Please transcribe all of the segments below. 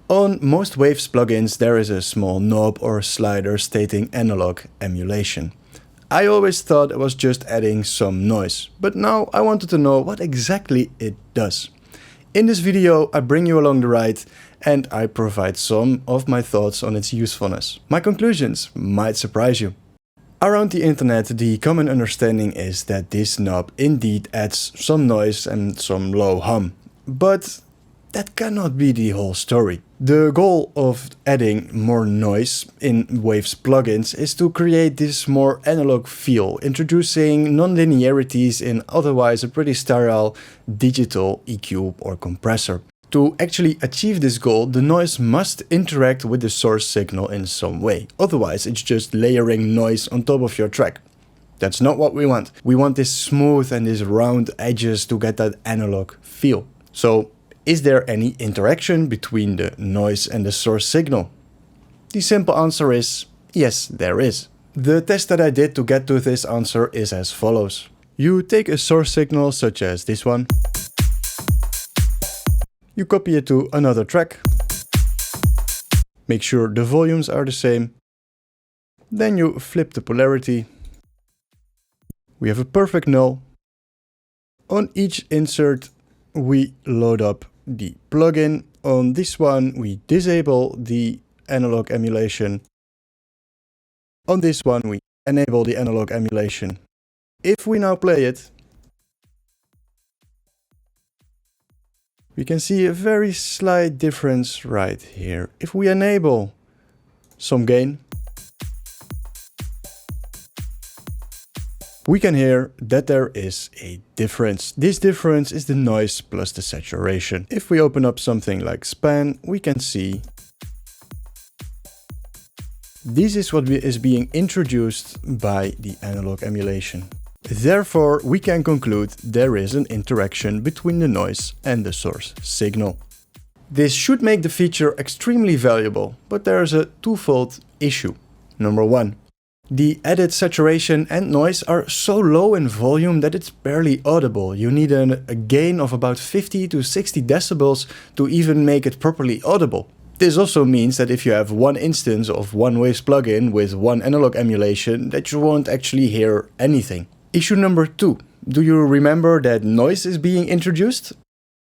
On most Waves plugins there is a small knob or slider stating analog emulation. I always thought it was just adding some noise, but now I wanted to know what exactly it does. In this video I bring you along the ride and I provide some of my thoughts on its usefulness. My conclusions might surprise you. Around the internet the common understanding is that this knob indeed adds some noise and some low hum, but that cannot be the whole story. The goal of adding more noise in Waves plugins is to create this more analog feel, introducing non-linearities in otherwise a pretty sterile digital EQ or compressor. To actually achieve this goal, the noise must interact with the source signal in some way, otherwise it's just layering noise on top of your track. That's not what we want. We want this smooth and these round edges to get that analog feel. So, is there any interaction between the noise and the source signal? The simple answer is yes, there is. The test that I did to get to this answer is as follows. You take a source signal such as this one. You copy it to another track. Make sure the volumes are the same. Then you flip the polarity. We have a perfect null. On each insert we load up the plugin. On this one we disable the analog emulation. On this one we enable the analog emulation. If we now play it, we can see a very slight difference right here. If we enable some gain, we can hear that there is a difference. This difference is the noise plus the saturation. If we open up something like span, we can see this is what is being introduced by the analog emulation. Therefore, we can conclude there is an interaction between the noise and the source signal. This should make the feature extremely valuable, but there is a twofold issue. Number one, the added saturation and noise are so low in volume that it's barely audible. You need a gain of about 50 to 60 decibels to even make it properly audible. This also means that if you have one instance of one Waves plugin with one analog emulation, that you won't actually hear anything. Issue number two. Do you remember that noise is being introduced?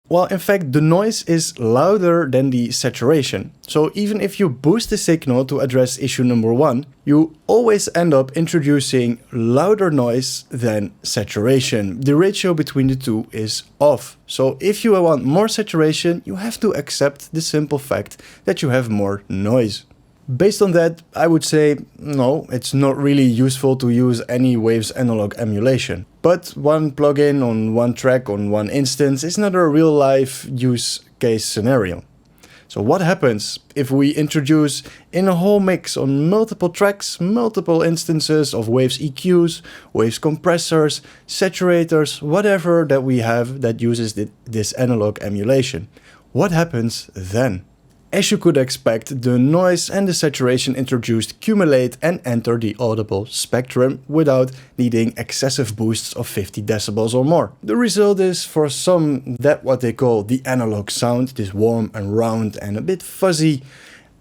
Well, in fact, the noise is louder than the saturation. So even if you boost the signal to address issue number one, you always end up introducing louder noise than saturation. The ratio between the two is off. So if you want more saturation, you have to accept the simple fact that you have more noise. Based on that, I would say, no, it's not really useful to use any Waves analog emulation. But one plugin on one track on one instance is not a real life use case scenario. So what happens if we introduce in a whole mix on multiple tracks, multiple instances of Waves EQs, Waves compressors, saturators, whatever that we have that uses this analog emulation? What happens then? As you could expect, the noise and the saturation introduced cumulate and enter the audible spectrum without needing excessive boosts of 50 decibels or more. The result is for some that what they call the analog sound, this warm and round and a bit fuzzy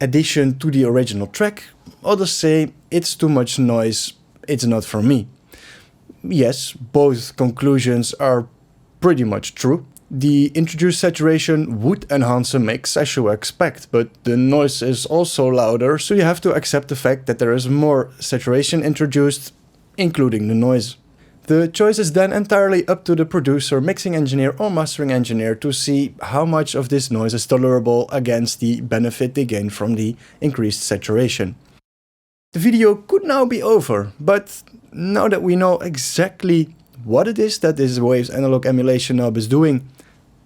addition to the original track. Others say it's too much noise, it's not for me. Yes, both conclusions are pretty much true. The introduced saturation would enhance a mix as you expect, but the noise is also louder, so you have to accept the fact that there is more saturation introduced, including the noise. The choice is then entirely up to the producer, mixing engineer or mastering engineer to see how much of this noise is tolerable against the benefit they gain from the increased saturation. The video could now be over, but now that we know exactly what it is that this Waves analog emulation knob is doing,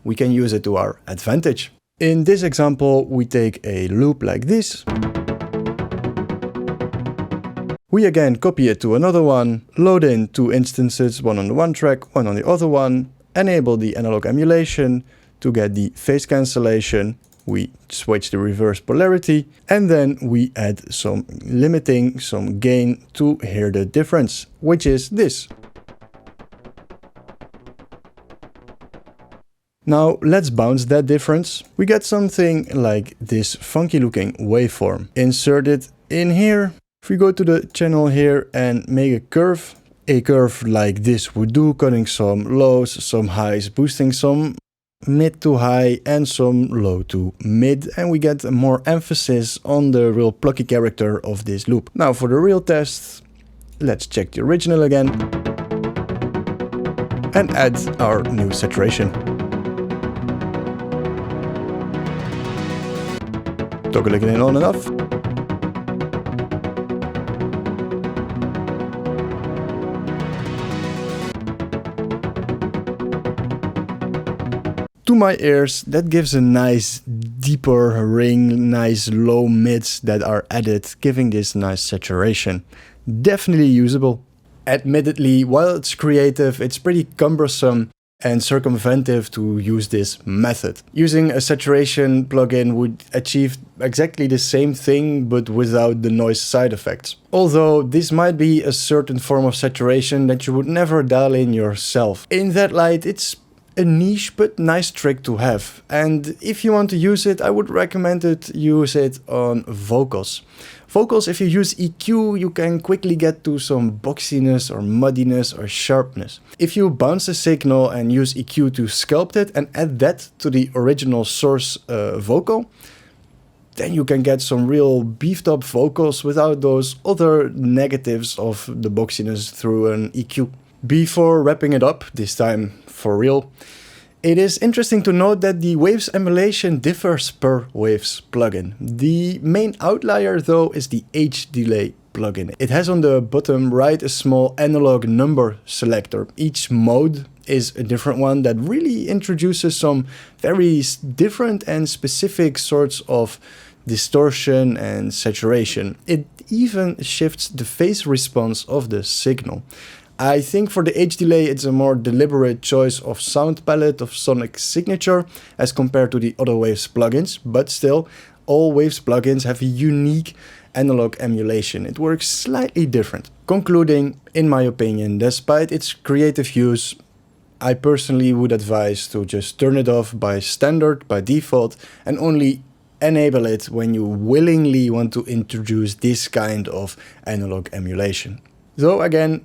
we can use it to our advantage. In this example, we take a loop like this. We again copy it to another one, load in two instances, one on the one track, one on the other one, enable the analog emulation to get the phase cancellation. We switch the reverse polarity and then we add some limiting, some gain to hear the difference, which is this. Now let's bounce that difference. We get something like this funky looking waveform. Insert it in here. If we go to the channel here and make a curve like this would do, cutting some lows, some highs, boosting some mid to high and some low to mid, and we get more emphasis on the real plucky character of this loop. Now for the real test, let's check the original again and add our new saturation. Toggle it in on and off. To my ears, that gives a nice deeper ring, nice low mids that are added, giving this nice saturation. Definitely usable. Admittedly, while it's creative, it's pretty cumbersome and circumventive to use this method. Using a saturation plugin would achieve exactly the same thing but without the noise side effects. Although this might be a certain form of saturation that you would never dial in yourself. In that light, it's a niche but nice trick to have, and if you want to use it, I would recommend use it on vocals. Vocals, if you use EQ, you can quickly get to some boxiness or muddiness or sharpness. If you bounce a signal and use EQ to sculpt it and add that to the original source vocal, then you can get some real beefed up vocals without those other negatives of the boxiness through an EQ. Before wrapping it up, this time for real, it is interesting to note that the Waves emulation differs per Waves plugin. The main outlier though is the H delay plugin. It has on the bottom right a small analog number selector. Each mode is a different one that really introduces some very different and specific sorts of distortion and saturation. It even shifts the phase response of the signal. I think for the H delay it's a more deliberate choice of sound palette of sonic signature as compared to the other Waves plugins, but still all Waves plugins have a unique analog emulation. It works slightly different. Concluding, in my opinion, despite its creative use, I personally would advise to just turn it off by standard, by default, and only enable it when you willingly want to introduce this kind of analog emulation. Though again,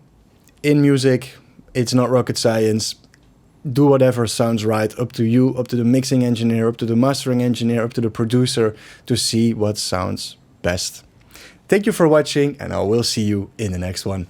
in music, it's not rocket science. Do whatever sounds right, up to you, up to the mixing engineer, up to the mastering engineer, up to the producer to see what sounds best. Thank you for watching, and I will see you in the next one.